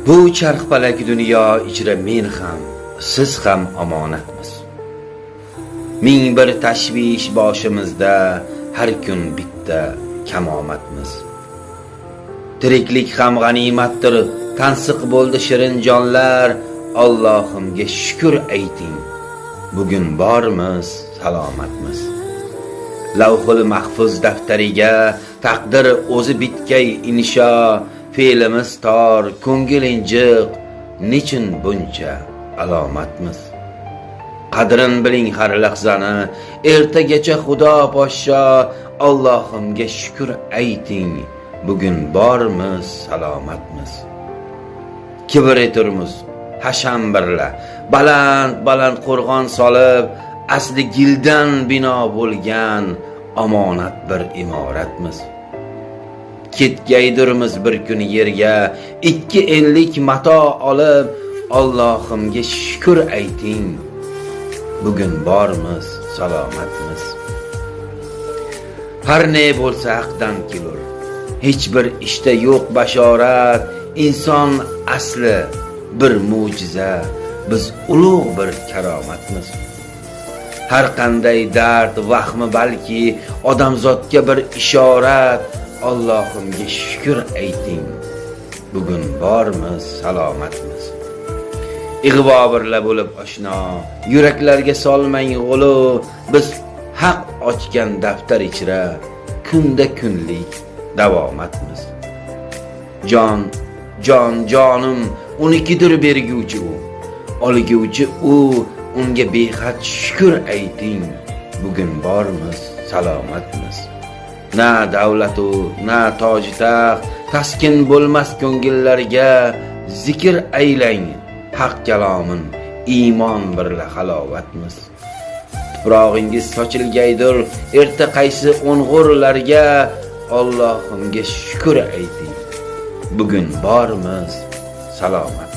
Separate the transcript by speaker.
Speaker 1: Bu charxpalak dunyo ichra men ham, siz ham omonatmiz. Ming bir tashvish boshimizda, har kun bitta kamomatmiz. Tiriklik ham g'animatdir, tansiq bo'ldi shirin jonlar, Allohimga shukr ayting. Bugun bormiz, salomatmiz. Lavhul mahfuz daftariga taqdir o'zi bitkay insho, fe'limiz tor, ko'ngil injiq, nechun buncha alomatmiz? Qadrin biling har lahzani, ertagacha Xudo poshsho, Allohimga shukr ayting. Bugun bormiz, salomatmiz. Kibr eturmiz hasham birla, baland qo'rg'on solib, asli gildan bino bo'lgan omonat bir imoratmiz. Ketgaydurmiz bir kun yerga, ikki enlik mato olib, Allohimga shukr ayting. Bugun bormiz, salomatmiz. Har ne bo'lsa haqdan kelur, hech bir ishda yo'q bashorat, inson asli bir mo'jiza, biz ulug' bir karomatmiz. Har qanday dard, vahmi balki odamzodga bir ishorat, Allohimga shukr ayting. Bugun bormiz, salomatmiz. Ig'vo birla bo'lib oshno, yuraklarga solmang g'ulu, biz haq ochgan daftar ichra kunda kunlik davomatmiz. Jonim unikidir berguvchi u, olguvchi u, unga behad shukr ayting. Bugun bormiz, salomatmiz. Na davlatu, na toj taxt, taskin bo'lmas ko'ngillarga, zikr aylang haq kalomin, iymon birla halovatmiz. Tuprog'ingiz sochilgaydir erta qaysi o'ng'urlarga, Allohimga shukr ayting. Bugun bormiz, salomat.